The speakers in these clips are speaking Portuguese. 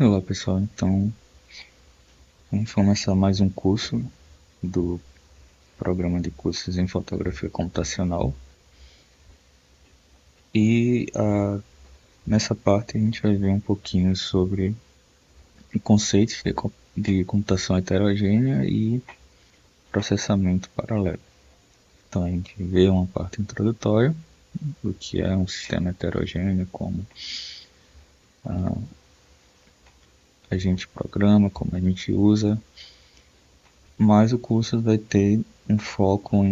Olá pessoal, então vamos começar mais um curso do programa de cursos em fotografia computacional e nessa parte a gente vai ver um pouquinho sobre conceitos de computação heterogênea e processamento paralelo. Então a gente vê uma parte introdutória do que é um sistema heterogêneo, como a gente programa, como a gente usa, mas o curso vai ter um foco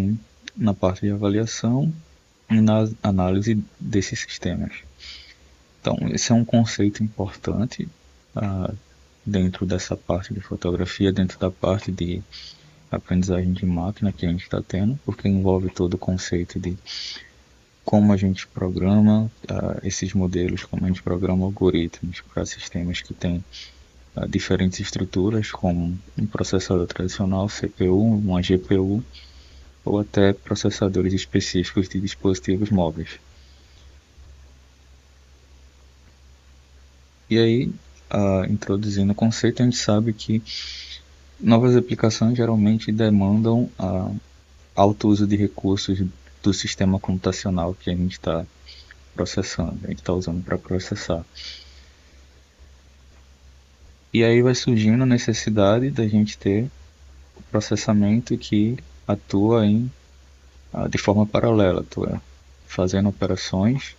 na parte de avaliação e na análise desses sistemas. Então, esse é um conceito importante dentro dessa parte de fotografia, dentro da parte de aprendizagem de máquina que a gente está tendo, porque envolve todo o conceito de como a gente programa esses modelos, como a gente programa algoritmos para sistemas que têm diferentes estruturas, como um processador tradicional, CPU, uma GPU, ou até processadores específicos de dispositivos móveis. E aí, introduzindo o conceito, a gente sabe que novas aplicações geralmente demandam alto uso de recursos do sistema computacional que a gente está processando, a gente está usando para processar. E aí vai surgindo a necessidade da gente ter o processamento que atua de forma paralela, atua fazendo operações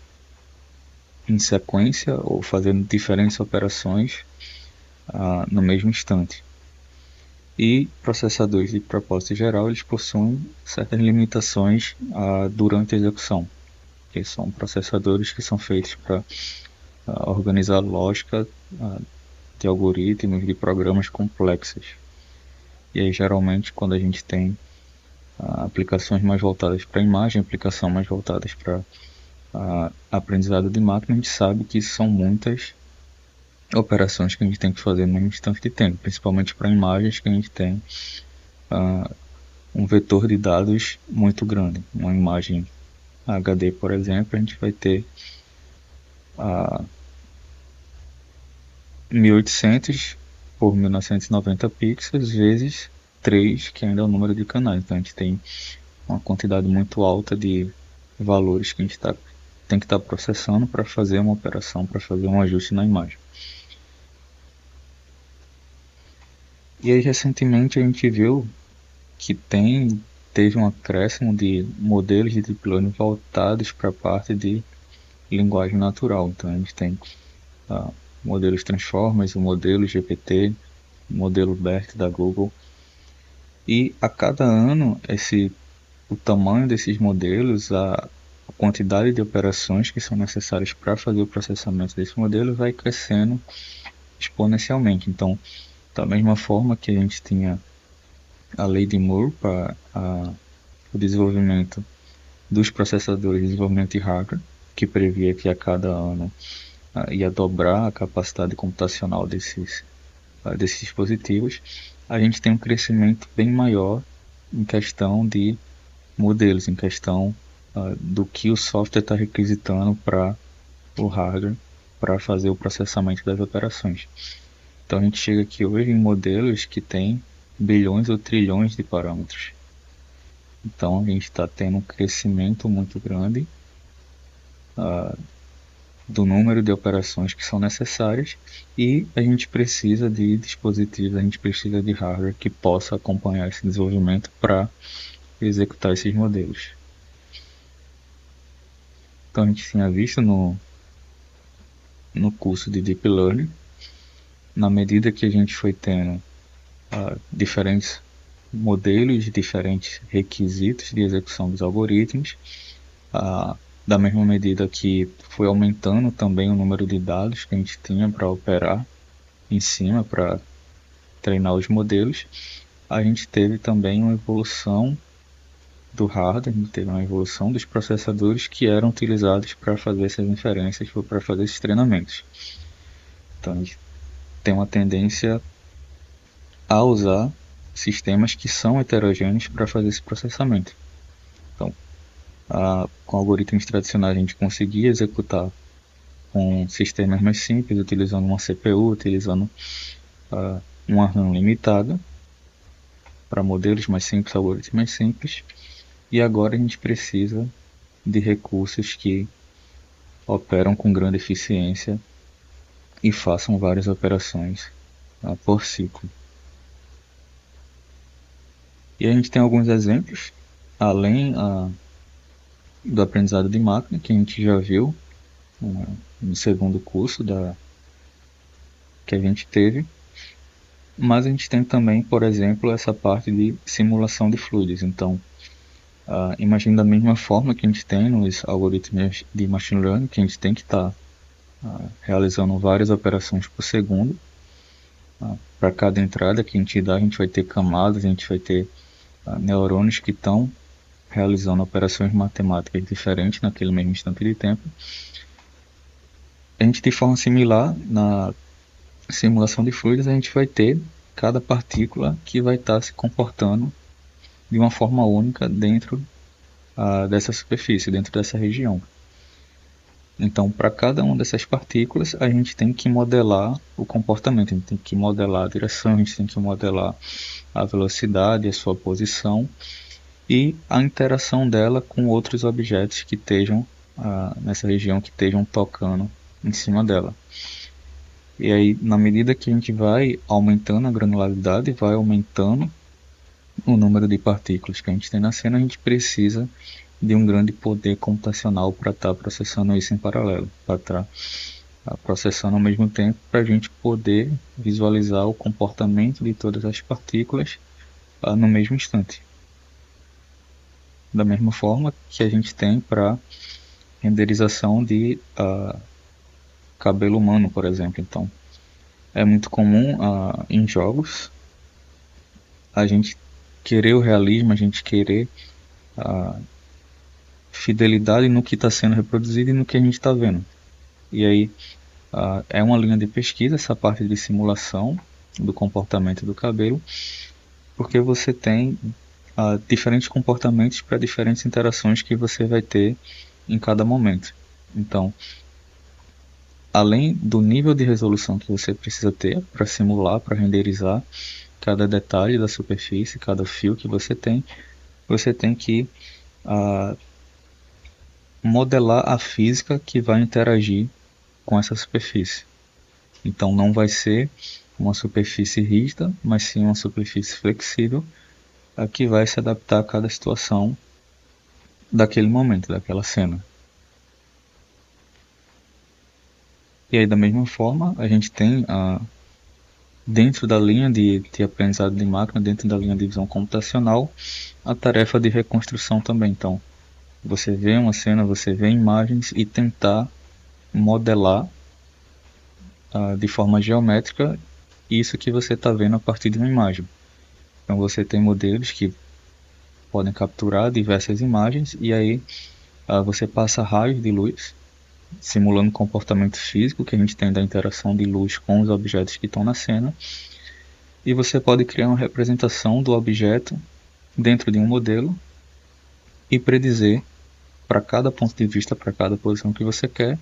em sequência ou fazendo diferentes operações no mesmo instante. E processadores de propósito geral, eles possuem certas limitações durante a execução, que são processadores que são feitos para organizar lógica de algoritmos, de programas complexos. E aí, geralmente, quando a gente tem aplicações mais voltadas para imagem, aplicação mais voltadas para aprendizado de máquina, a gente sabe que são muitas operações que a gente tem que fazer no instante de tempo, principalmente para imagens que a gente tem um vetor de dados muito grande. Uma imagem HD, por exemplo, a gente vai ter 1800 por 1990 pixels vezes 3, que ainda é o número de canais. Então a gente tem uma quantidade muito alta de valores que a gente tem que estar processando para fazer uma operação, para fazer um ajuste na imagem. E aí recentemente a gente viu que teve um acréscimo de modelos de deep learning voltados para a parte de linguagem natural. Então a gente tem modelos Transformers, o modelo GPT, o modelo BERT da Google. E a cada ano o tamanho desses modelos, a quantidade de operações que são necessárias para fazer o processamento desse modelo vai crescendo exponencialmente. Então, da mesma forma que a gente tinha a lei de Moore para o desenvolvimento dos processadores de desenvolvimento de hardware, que previa que a cada ano ia dobrar a capacidade computacional desses dispositivos, a gente tem um crescimento bem maior em questão de modelos, em questão do que o software está requisitando para o hardware para fazer o processamento das operações. Então a gente chega aqui hoje em modelos que têm bilhões ou trilhões de parâmetros. Então a gente está tendo um crescimento muito grande do número de operações que são necessárias e a gente precisa de dispositivos, a gente precisa de hardware que possa acompanhar esse desenvolvimento para executar esses modelos. Então a gente tinha visto no curso de Deep Learning, na medida que a gente foi tendo diferentes modelos, diferentes requisitos de execução dos algoritmos, da mesma medida que foi aumentando também o número de dados que a gente tinha para operar em cima, para treinar os modelos, a gente teve também uma evolução do hardware, a gente teve uma evolução dos processadores que eram utilizados para fazer essas inferências, para fazer esses treinamentos. Então a gente tem uma tendência a usar sistemas que são heterogêneos para fazer esse processamento. Então, com algoritmos tradicionais a gente conseguia executar com sistemas mais simples, utilizando uma CPU, utilizando uma RAM limitada para modelos mais simples, algoritmos mais simples. E agora a gente precisa de recursos que operam com grande eficiência e façam várias operações por ciclo. E a gente tem alguns exemplos, além do aprendizado de máquina, que a gente já viu no segundo curso que a gente teve, mas a gente tem também, por exemplo, essa parte de simulação de fluidos. Então, imagine da mesma forma que a gente tem nos algoritmos de machine learning, que a gente tem que estar realizando várias operações por segundo. Para cada entrada que a gente dá, a gente vai ter camadas, a gente vai ter neurônios que estão realizando operações matemáticas diferentes naquele mesmo instante de tempo. A gente, de forma similar, na simulação de fluidos, a gente vai ter cada partícula que vai estar se comportando de uma forma única dentro dessa superfície, dentro dessa região. Então, para cada uma dessas partículas, a gente tem que modelar o comportamento, a gente tem que modelar a direção, a gente tem que modelar a velocidade, a sua posição e a interação dela com outros objetos que estejam nessa região, que estejam tocando em cima dela. E aí, na medida que a gente vai aumentando a granularidade, vai aumentando o número de partículas que a gente tem na cena, a gente precisa de um grande poder computacional para estar processando isso em paralelo, para estar processando ao mesmo tempo, para a gente poder visualizar o comportamento de todas as partículas no mesmo instante. Da mesma forma que a gente tem para renderização de cabelo humano, por exemplo. Então, é muito comum em jogos a gente querer o realismo, a gente querer fidelidade no que está sendo reproduzido e no que a gente está vendo. E aí é uma linha de pesquisa essa parte de simulação do comportamento do cabelo, porque você tem diferentes comportamentos para diferentes interações que você vai ter em cada momento. Então, além do nível de resolução que você precisa ter para simular, para renderizar cada detalhe da superfície, cada fio que você tem que modelar a física que vai interagir com essa superfície. Então não vai ser uma superfície rígida, mas sim uma superfície flexível, que vai se adaptar a cada situação daquele momento, daquela cena. E aí, da mesma forma, a gente tem dentro da linha de aprendizado de máquina, dentro da linha de visão computacional, a tarefa de reconstrução também. Então, você vê uma cena, você vê imagens e tentar modelar de forma geométrica isso que você está vendo a partir de uma imagem. Então, você tem modelos que podem capturar diversas imagens e aí você passa raios de luz simulando o comportamento físico que a gente tem da interação de luz com os objetos que estão na cena, e você pode criar uma representação do objeto dentro de um modelo e predizer para cada ponto de vista, para cada posição que você quer,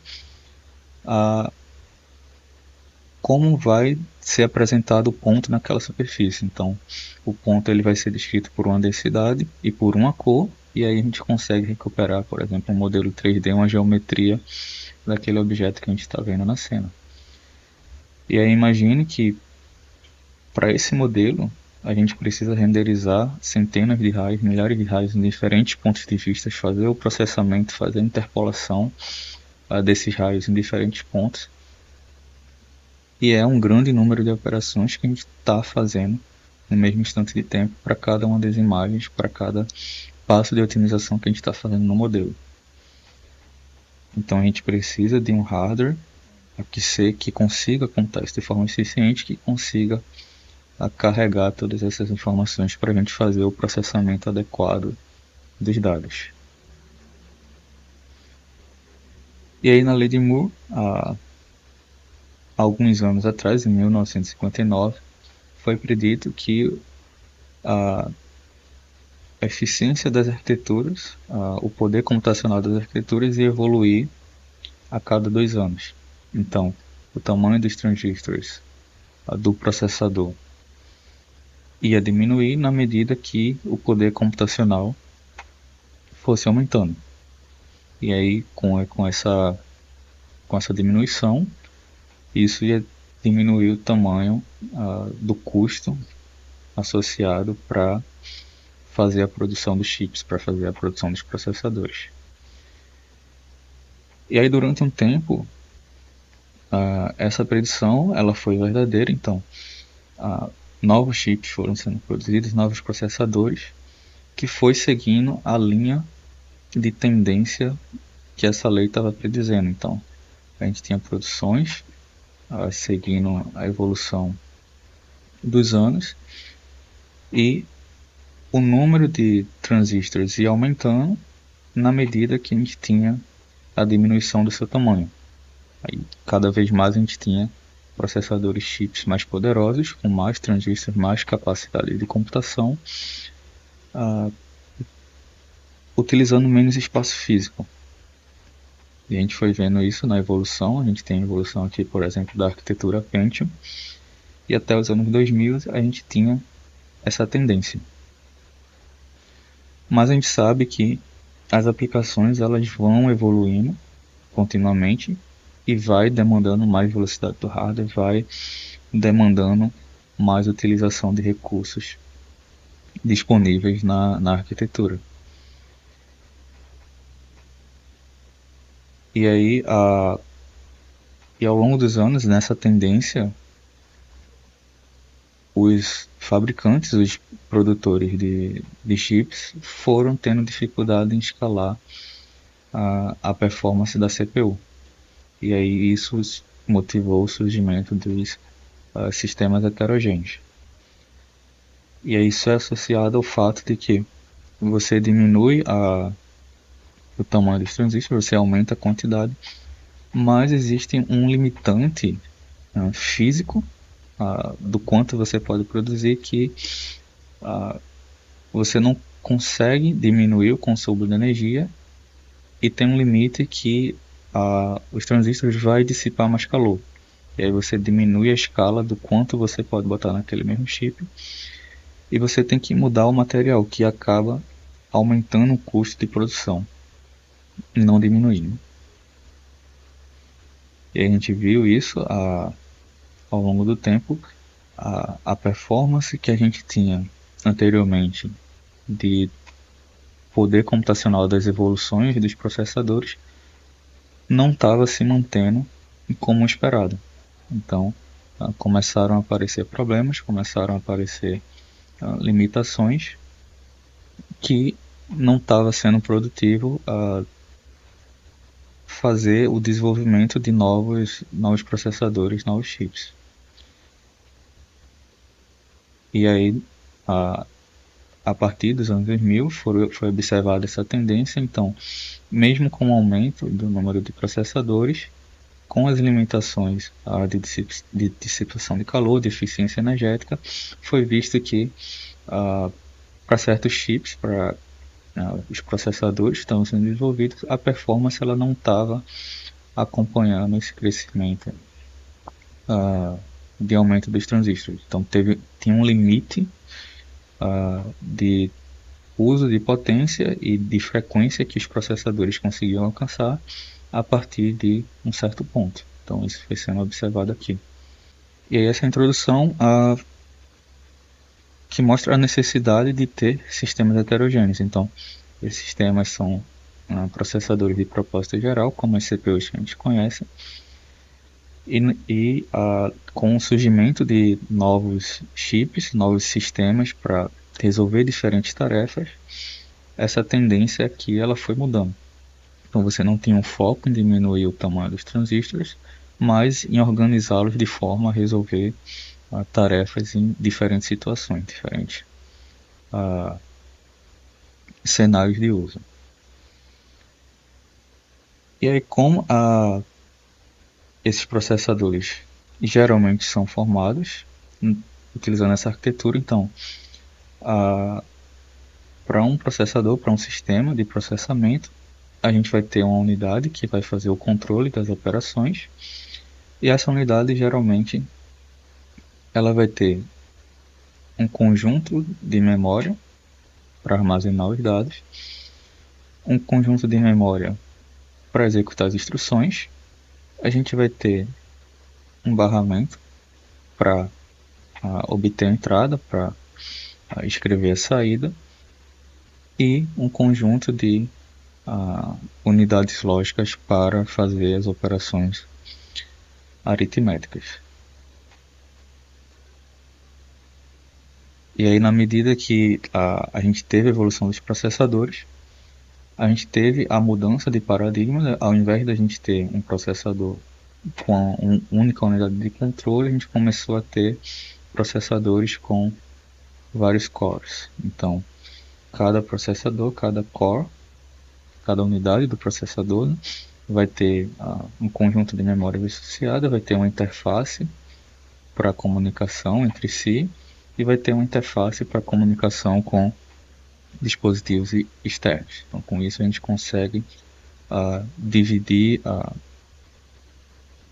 como vai ser apresentado o ponto naquela superfície. Então, o ponto ele vai ser descrito por uma densidade e por uma cor, e aí a gente consegue recuperar, por exemplo, um modelo 3D, uma geometria daquele objeto que a gente está vendo na cena. E aí imagine que para esse modelo a gente precisa renderizar centenas de raios, milhares de raios em diferentes pontos de vista, fazer o processamento, fazer a interpolação desses raios em diferentes pontos. E é um grande número de operações que a gente está fazendo no mesmo instante de tempo para cada uma das imagens, para cada passo de otimização que a gente está fazendo no modelo. Então a gente precisa de um hardware que consiga computar isso de forma eficiente, que consiga carregar todas essas informações para a gente fazer o processamento adequado dos dados. E aí na lei de Moore, há alguns anos atrás, em 1959, foi predito que a eficiência das arquiteturas, o poder computacional das arquiteturas ia evoluir a cada 2 anos. Então, o tamanho dos transistores do processador ia diminuir na medida que o poder computacional fosse aumentando. E aí, com essa diminuição, isso ia diminuir o tamanho do custo associado para fazer a produção dos chips, para fazer a produção dos processadores. E aí, durante um tempo, essa predição ela foi verdadeira, então novos chips foram sendo produzidos, novos processadores, que foi seguindo a linha de tendência que essa lei estava predizendo. Então, a gente tinha produções seguindo a evolução dos anos, e o número de transistores ia aumentando na medida que a gente tinha a diminuição do seu tamanho. Aí, cada vez mais a gente tinha processadores chips mais poderosos, com mais transistores, mais capacidade de computação, utilizando menos espaço físico. E a gente foi vendo isso na evolução. A gente tem a evolução aqui, por exemplo, da arquitetura Pentium, e até os anos 2000 a gente tinha essa tendência. Mas a gente sabe que as aplicações elas vão evoluindo continuamente e vai demandando mais velocidade do hardware, vai demandando mais utilização de recursos disponíveis na arquitetura. E aí, e ao longo dos anos, nessa tendência, os fabricantes, os produtores de chips foram tendo dificuldade em escalar a performance da CPU. E aí isso motivou o surgimento dos sistemas heterogêneos. E aí isso é associado ao fato de que você diminui o tamanho dos transistores, você aumenta a quantidade, mas existe um limitante físico do quanto você pode produzir, que você não consegue diminuir o consumo de energia, e tem um limite que os transistores vai dissipar mais calor. E aí você diminui a escala do quanto você pode botar naquele mesmo chip, e você tem que mudar o material, que acaba aumentando o custo de produção, não diminuindo. E a gente viu isso ao longo do tempo. A performance que a gente tinha anteriormente de poder computacional das evoluções dos processadores não estava se mantendo como esperado. Então começaram a aparecer problemas, começaram a aparecer limitações, que não estava sendo produtivo fazer o desenvolvimento de novos processadores, novos chips. E aí, a partir dos anos 2000, foi observada essa tendência. Então, mesmo com o aumento do número de processadores, com as limitações de dissipação de calor, de eficiência energética, foi visto que para certos chips, para os processadores que estavam sendo desenvolvidos, a performance ela não estava acompanhando esse crescimento de aumento dos transistores. Então tinha um limite de uso de potência e de frequência que os processadores conseguiam alcançar a partir de um certo ponto. Então isso foi sendo observado aqui. E aí essa introdução que mostra a necessidade de ter sistemas heterogêneos. Então, esses sistemas são processadores de propósito geral, como as CPUs que a gente conhece, e com o surgimento de novos chips, novos sistemas para resolver diferentes tarefas, essa tendência aqui ela foi mudando. Então você não tinha um foco em diminuir o tamanho dos transistores, mas em organizá-los de forma a resolver tarefas em diferentes situações, diferentes cenários de uso. E aí, como esses processadores geralmente são formados utilizando essa arquitetura, então para um processador, para um sistema de processamento, a gente vai ter uma unidade que vai fazer o controle das operações, e essa unidade geralmente ela vai ter um conjunto de memória para armazenar os dados, um conjunto de memória para executar as instruções, a gente vai ter um barramento para obter a entrada, para escrever a saída, e um conjunto de unidades lógicas para fazer as operações aritméticas. E aí, na medida que a gente teve a evolução dos processadores, a gente teve a mudança de paradigma, né? Ao invés da gente ter um processador com uma única unidade de controle, a gente começou a ter processadores com vários cores. Então, cada processador, cada core, cada unidade do processador, né, vai ter um conjunto de memória associada, vai ter uma interface para comunicação entre si e vai ter uma interface para comunicação com dispositivos externos. Então, com isso a gente consegue dividir,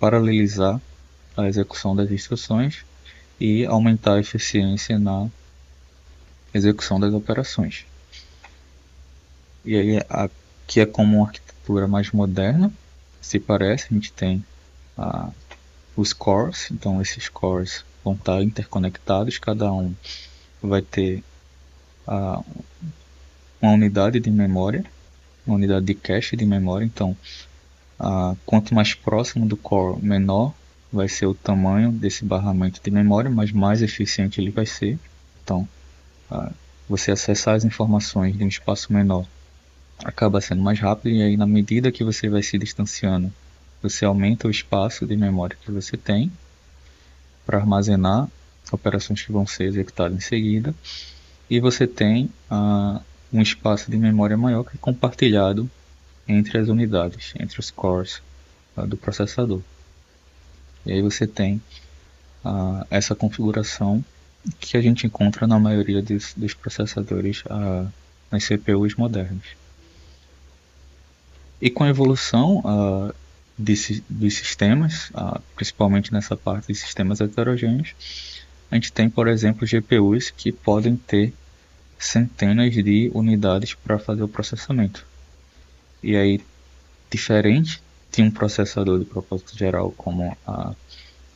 paralelizar a execução das instruções e aumentar a eficiência na execução das operações. E aí aqui é como uma arquitetura mais moderna, se parece, a gente tem os cores, então esses cores vão estar interconectados, cada um vai ter uma unidade de memória, uma unidade de cache de memória, então quanto mais próximo do core, menor vai ser o tamanho desse barramento de memória, mas mais eficiente ele vai ser. Então, você acessar as informações de um espaço menor acaba sendo mais rápido, e aí na medida que você vai se distanciando, você aumenta o espaço de memória que você tem para armazenar operações que vão ser executadas em seguida, e você tem um espaço de memória maior que é compartilhado entre as unidades, entre os cores do processador. E aí você tem essa configuração que a gente encontra na maioria dos processadores nas CPUs modernas. E com a evolução dos sistemas, principalmente nessa parte de sistemas heterogêneos, a gente tem, por exemplo, GPUs que podem ter centenas de unidades para fazer o processamento. E aí, diferente de um processador de propósito geral como a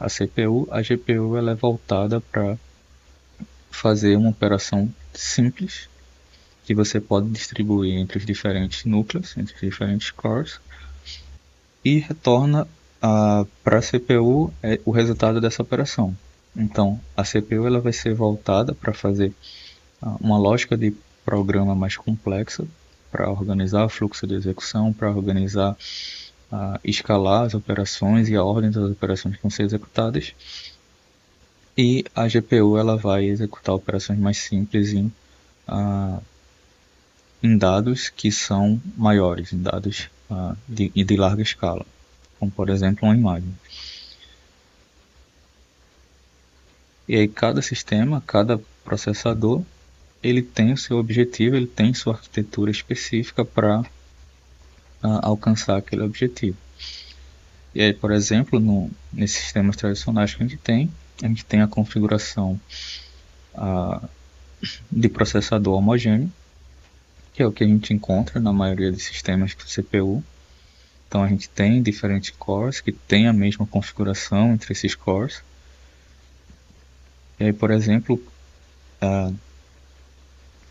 CPU, a GPU ela é voltada para fazer uma operação simples, que você pode distribuir entre os diferentes núcleos, entre os diferentes cores, e retorna para a CPU o resultado dessa operação. Então, a CPU ela vai ser voltada para fazer uma lógica de programa mais complexa, para organizar o fluxo de execução, para organizar, escalar as operações e a ordem das operações que vão ser executadas. E a GPU ela vai executar operações mais simples em dados que são maiores, em dados de larga escala, como por exemplo uma imagem. E aí cada sistema, cada processador, ele tem o seu objetivo, ele tem sua arquitetura específica para alcançar aquele objetivo. E aí, por exemplo, nesses sistemas tradicionais que a gente tem a configuração de processador homogêneo, que é o que a gente encontra na maioria dos sistemas de CPU. Então a gente tem diferentes cores que têm a mesma configuração entre esses cores. E aí, por exemplo,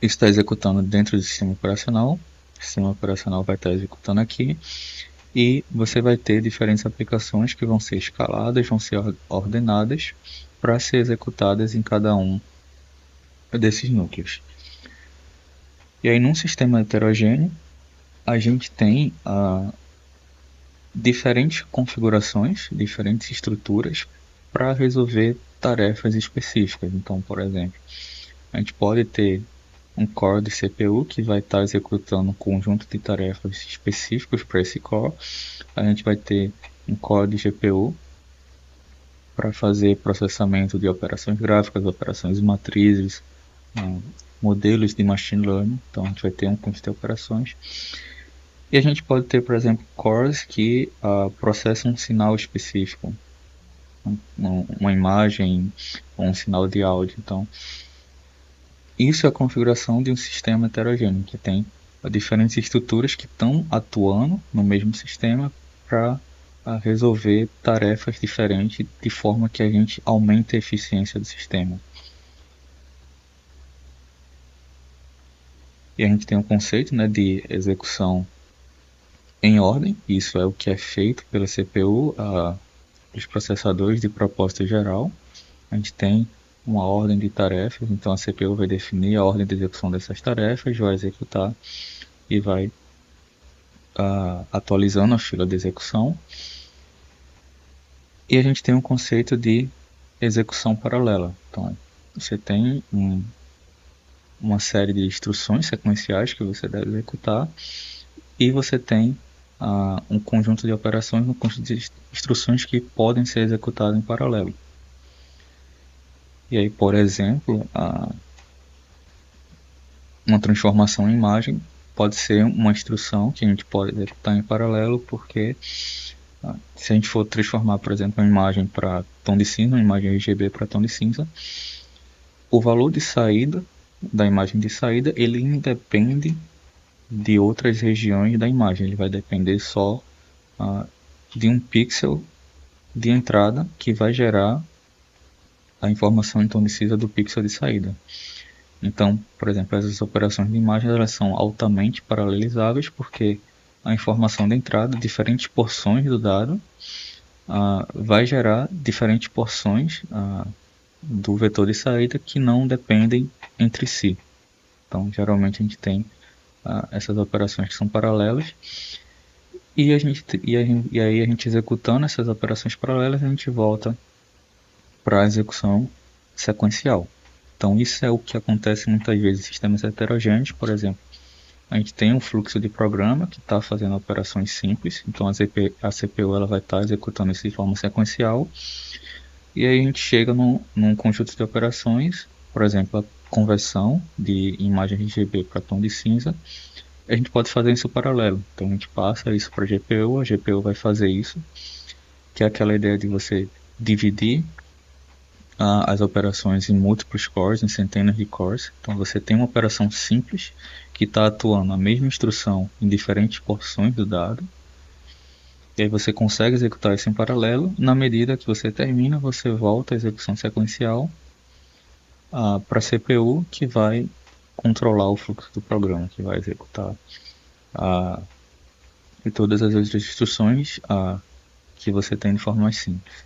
isso está executando dentro do sistema operacional. O sistema operacional vai estar executando aqui. E você vai ter diferentes aplicações que vão ser escaladas, vão ser ordenadas para ser executadas em cada um desses núcleos. E aí, num sistema heterogêneo, a gente tem diferentes configurações, diferentes estruturas para resolver tarefas específicas. Então, por exemplo, a gente pode ter um core de CPU que vai estar executando um conjunto de tarefas específicos para esse core. A gente vai ter um core de GPU para fazer processamento de operações gráficas, operações de matrizes, modelos de machine learning. Então a gente vai ter um conjunto de operações. E a gente pode ter, por exemplo, cores que processam um sinal específico, uma imagem ou um sinal de áudio. Então, isso é a configuração de um sistema heterogêneo, que tem diferentes estruturas que estão atuando no mesmo sistema para resolver tarefas diferentes de forma que a gente aumente a eficiência do sistema. E a gente tem um conceito, né, de execução em ordem. Isso é o que é feito pela CPU, os processadores de propósito geral. A gente tem uma ordem de tarefas, então a CPU vai definir a ordem de execução dessas tarefas, vai executar e vai atualizando a fila de execução. E a gente tem um conceito de execução paralela. Então, você tem uma série de instruções sequenciais que você deve executar e você tem um conjunto de operações, um conjunto de instruções que podem ser executadas em paralelo. E aí, por exemplo, uma transformação em imagem pode ser uma instrução que a gente pode executar em paralelo, porque se a gente for transformar, por exemplo, uma imagem para tom de cinza, uma imagem RGB para tom de cinza, o valor de saída da imagem de saída, ele independe de outras regiões da imagem, ele vai depender só de um pixel de entrada que vai gerar a informação em tom de cinza do pixel de saída. Então, por exemplo, essas operações de imagem elas são altamente paralelizáveis porque a informação de entrada, diferentes porções do dado, vai gerar diferentes porções do vetor de saída que não dependem entre si. Então, geralmente a gente tem essas operações que são paralelas e aí a gente executando essas operações paralelas a gente volta para a execução sequencial. Então isso é o que acontece muitas vezes em sistemas heterogêneos. Por exemplo, a gente tem um fluxo de programa que está fazendo operações simples, então a CPU ela vai estar executando isso de forma sequencial, e aí a gente chega num conjunto de operações, por exemplo, a conversão de imagem RGB para tom de cinza. A gente pode fazer isso paralelo, então a gente passa isso para a GPU vai fazer isso, que é aquela ideia de você dividir as operações em múltiplos cores, em centenas de cores. Então você tem uma operação simples que está atuando a mesma instrução em diferentes porções do dado. E aí você consegue executar isso em paralelo. Na medida que você termina, você volta à execução sequencial para a CPU, que vai controlar o fluxo do programa, que vai executar e todas as outras instruções que você tem de forma mais simples.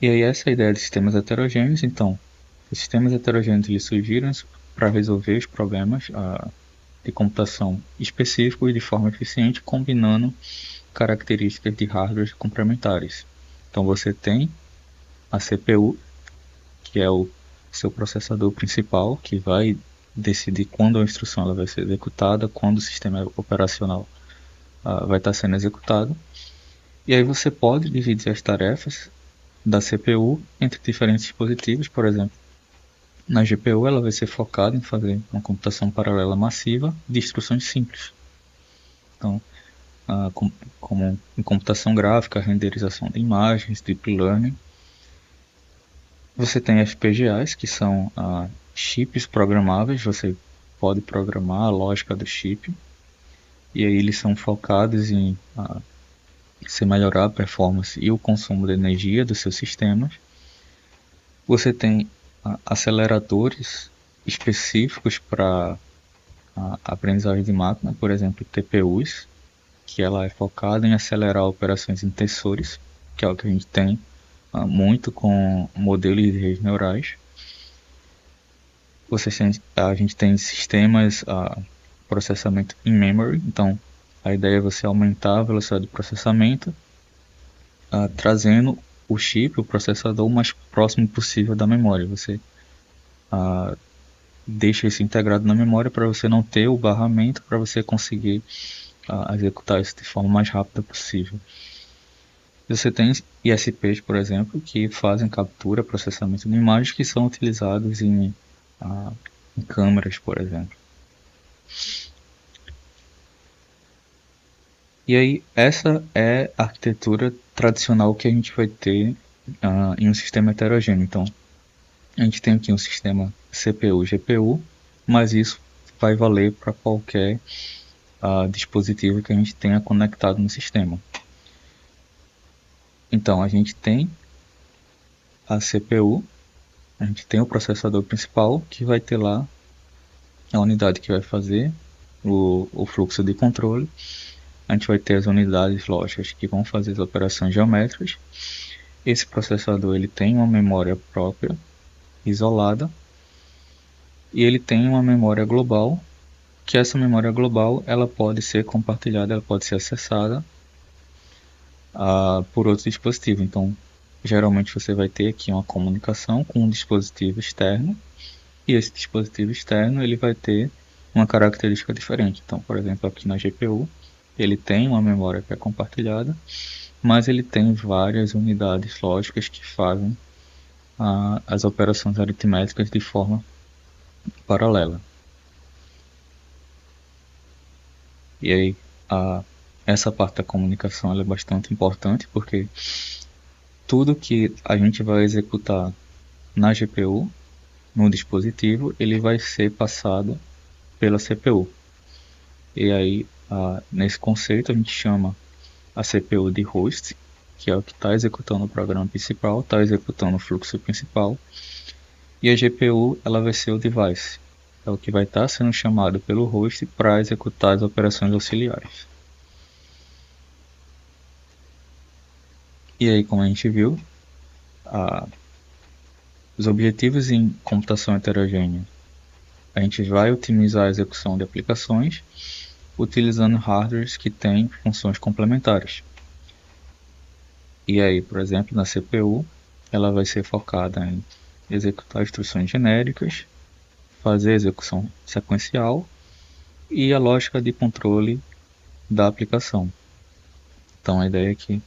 E aí essa é a ideia de sistemas heterogêneos. Então, os sistemas heterogêneos eles surgiram para resolver os problemas de computação específicos e de forma eficiente, combinando características de hardware complementares. Então você tem a CPU, que é o seu processador principal, que vai decidir quando a instrução ela vai ser executada, quando o sistema operacional vai estar sendo executado. E aí você pode dividir as tarefas da CPU entre diferentes dispositivos. Por exemplo, na GPU ela vai ser focada em fazer uma computação paralela massiva de instruções simples. Então, como em computação gráfica, renderização de imagens, deep learning. Você tem FPGAs, que são chips programáveis. Você pode programar a lógica do chip, e aí eles são focados em você melhorar a performance e o consumo de energia dos seus sistemas. Você tem aceleradores específicos para a aprendizagem de máquina, por exemplo, TPUs, que ela é focada em acelerar operações em tensores, que é o que a gente tem muito com modelos de redes neurais. A gente tem sistemas processamento in memory, então a ideia é você aumentar a velocidade de processamento, trazendo o chip, o processador, o mais próximo possível da memória. Você deixa isso integrado na memória para você não ter o barramento, para você conseguir executar isso de forma mais rápida possível. Você tem ISPs, por exemplo, que fazem captura, processamento de imagens que são utilizados em câmeras, por exemplo. E aí, essa é a arquitetura tradicional que a gente vai ter em um sistema heterogêneo. Então, a gente tem aqui um sistema CPU-GPU, mas isso vai valer para qualquer dispositivo que a gente tenha conectado no sistema. Então, a gente tem a CPU, a gente tem o processador principal, que vai ter lá a unidade que vai fazer o fluxo de controle. A gente vai ter as unidades lógicas que vão fazer as operações geométricas. Esse processador ele tem uma memória própria, isolada, e ele tem uma memória global, que essa memória global ela pode ser compartilhada, ela pode ser acessada por outro dispositivo. Então, geralmente você vai ter aqui uma comunicação com um dispositivo externo, e esse dispositivo externo ele vai ter uma característica diferente. Então, por exemplo, aqui na GPU, ele tem uma memória que é compartilhada, mas ele tem várias unidades lógicas que fazem as operações aritméticas de forma paralela. E aí, essa parte da comunicação ela é bastante importante, porque tudo que a gente vai executar na GPU, no dispositivo, ele vai ser passado pela CPU. E aí, nesse conceito, a gente chama a CPU de host, que é o que está executando o programa principal, está executando o fluxo principal, e a GPU ela vai ser o device, é o que vai estar sendo chamado pelo host para executar as operações auxiliares. E aí, como a gente viu, os objetivos em computação heterogênea, a gente vai otimizar a execução de aplicações utilizando hardwares que têm funções complementares. E aí, por exemplo, na CPU, ela vai ser focada em executar instruções genéricas, fazer execução sequencial e a lógica de controle da aplicação. Então, a ideia é que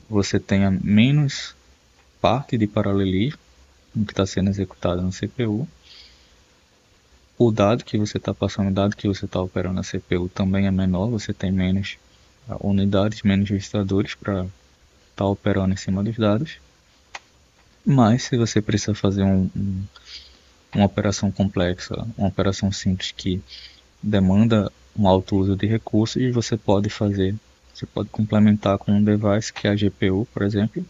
você tenha menos parte de paralelismo que está sendo executado na CPU. O dado que você está passando, o dado que você está operando na CPU também é menor, você tem menos unidades, menos registradores para estar operando em cima dos dados. Mas se você precisa fazer uma operação complexa, uma operação simples que demanda um alto uso de recursos, e você pode complementar com um device que é a GPU, por exemplo.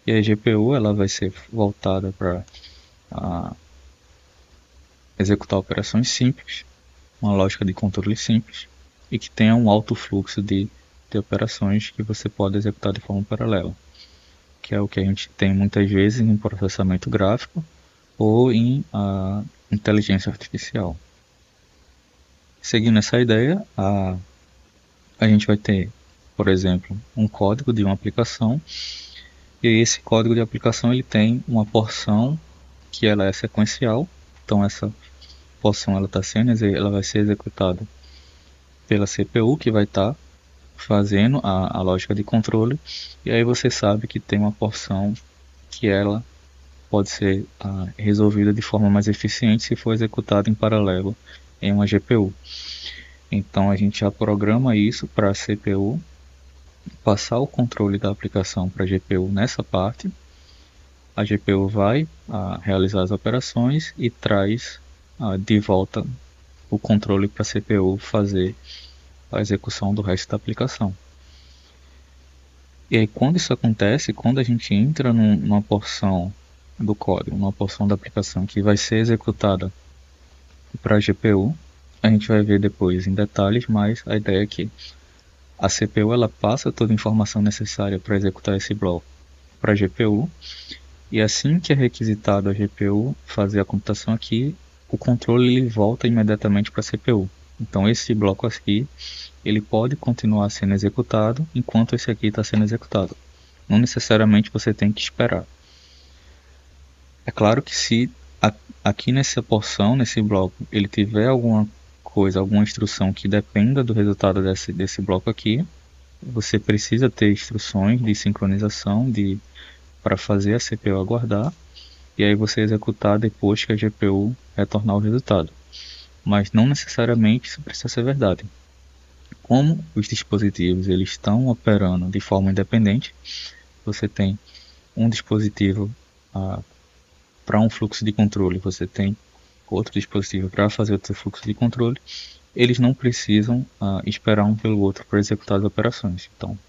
E a GPU ela vai ser voltada para executar operações simples, uma lógica de controle simples, e que tenha um alto fluxo de operações que você pode executar de forma paralela, que é o que a gente tem muitas vezes em processamento gráfico ou em inteligência artificial. Seguindo essa ideia, a gente vai ter, por exemplo, um código de uma aplicação, e esse código de aplicação ele tem uma porção que ela é sequencial. Então essa porção ela vai ser executada pela CPU, que vai estar fazendo a lógica de controle, e aí você sabe que tem uma porção que ela pode ser resolvida de forma mais eficiente se for executada em paralelo em uma GPU. Então a gente já programa isso para a CPU passar o controle da aplicação para a GPU nessa parte. A GPU vai realizar as operações e traz de volta o controle para a CPU fazer a execução do resto da aplicação. E aí quando isso acontece, quando a gente entra numa porção do código, numa porção da aplicação que vai ser executada para a GPU, a gente vai ver depois em detalhes, mas a ideia é que a CPU ela passa toda a informação necessária para executar esse bloco para a GPU, e assim que é requisitado a GPU fazer a computação aqui, o controle ele volta imediatamente para a CPU. Então esse bloco aqui ele pode continuar sendo executado enquanto esse aqui está sendo executado. Não necessariamente você tem que esperar. É claro que se aqui nessa porção, nesse bloco, ele tiver alguma coisa, alguma instrução que dependa do resultado desse bloco aqui, você precisa ter instruções de sincronização para fazer a CPU aguardar, e aí você executar depois que a GPU retornar o resultado. mas não necessariamente isso precisa ser verdade. Como os dispositivos eles estão operando de forma independente, você tem um dispositivo para um fluxo de controle, você tem outro dispositivo para fazer outro fluxo de controle, eles não precisam esperar um pelo outro para executar as operações. Então,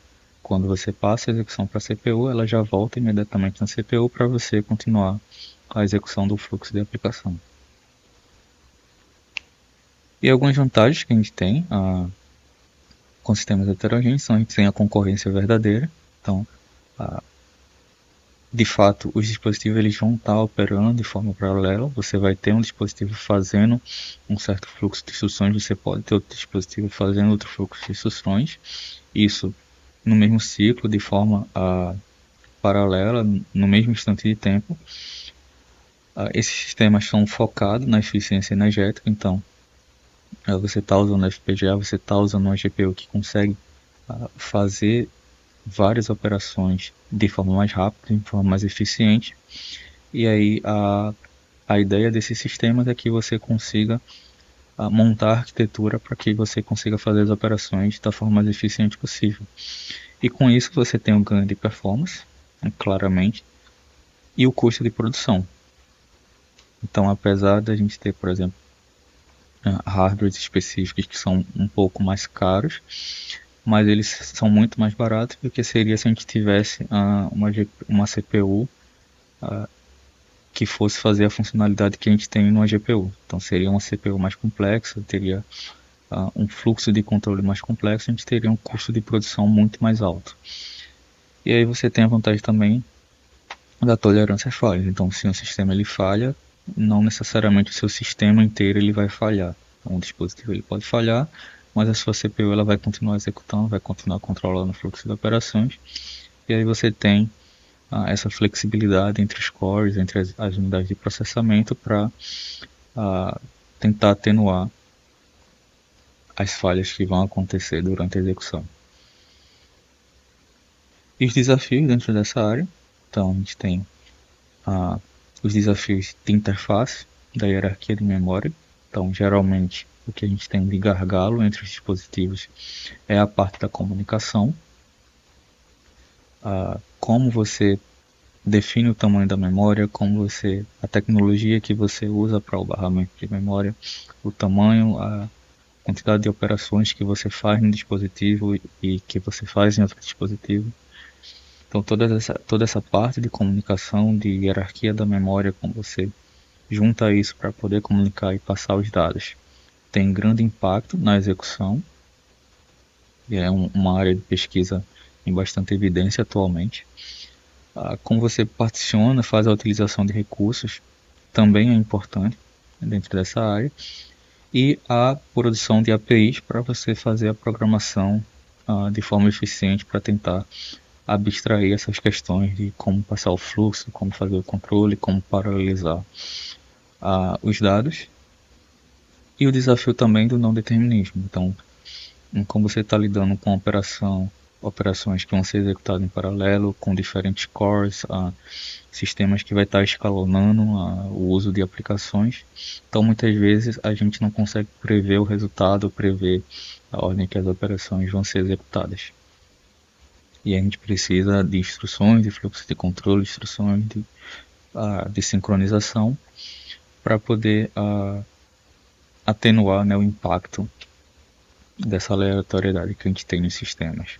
quando você passa a execução para a CPU, ela já volta imediatamente na CPU para você continuar a execução do fluxo de aplicação. E algumas vantagens que a gente tem com sistemas heterogêneos são: a gente tem a concorrência verdadeira. Então, de fato, os dispositivos eles vão estar operando de forma paralela. Você vai ter um dispositivo fazendo um certo fluxo de instruções, você pode ter outro dispositivo fazendo outro fluxo de instruções. Isso no mesmo ciclo, de forma paralela, no mesmo instante de tempo. Esses sistemas são focados na eficiência energética, então você está usando a FPGA, você está usando uma GPU que consegue fazer várias operações de forma mais rápida, de forma mais eficiente. E aí a ideia desses sistemas é que você consiga montar a arquitetura para que você consiga fazer as operações da forma mais eficiente possível. E com isso você tem um ganho de performance, claramente, e o custo de produção. Então, apesar da gente ter, por exemplo, hardwares específicos que são um pouco mais caros, mas eles são muito mais baratos do que seria se a gente tivesse uma CPU que fosse fazer a funcionalidade que a gente tem numa GPU. Então seria uma CPU mais complexa, teria um fluxo de controle mais complexo, a gente teria um custo de produção muito mais alto. E aí você tem a vantagem também da tolerância a falhas. Então, se um sistema ele falha, não necessariamente o seu sistema inteiro ele vai falhar. Um dispositivo ele pode falhar, mas a sua CPU ela vai continuar executando, vai continuar controlando o fluxo de operações. E aí você tem essa flexibilidade entre os cores, entre as unidades de processamento para tentar atenuar as falhas que vão acontecer durante a execução. E os desafios dentro dessa área, então a gente tem os desafios de interface, da hierarquia de memória. Então geralmente o que a gente tem de gargalo entre os dispositivos é a parte da comunicação. Como você define o tamanho da memória, a tecnologia que você usa para o barramento de memória, o tamanho, a quantidade de operações que você faz no dispositivo e que você faz em outro dispositivo. Então toda essa parte de comunicação, de hierarquia da memória, como você junta isso para poder comunicar e passar os dados, tem grande impacto na execução. E é uma área de pesquisa em bastante evidência atualmente. Como você particiona, faz a utilização de recursos, também é importante dentro dessa área. E a produção de APIs para você fazer a programação de forma eficiente para tentar abstrair essas questões de como passar o fluxo, como fazer o controle, como paralelizar os dados. E o desafio também do não determinismo. Então, como você está lidando com operações que vão ser executadas em paralelo, com diferentes cores, sistemas que vai estar escalonando o uso de aplicações. Então muitas vezes a gente não consegue prever o resultado, prever a ordem que as operações vão ser executadas. E a gente precisa de instruções, de fluxo de controle, instruções de sincronização para poder atenuar o impacto dessa aleatoriedade que a gente tem nos sistemas.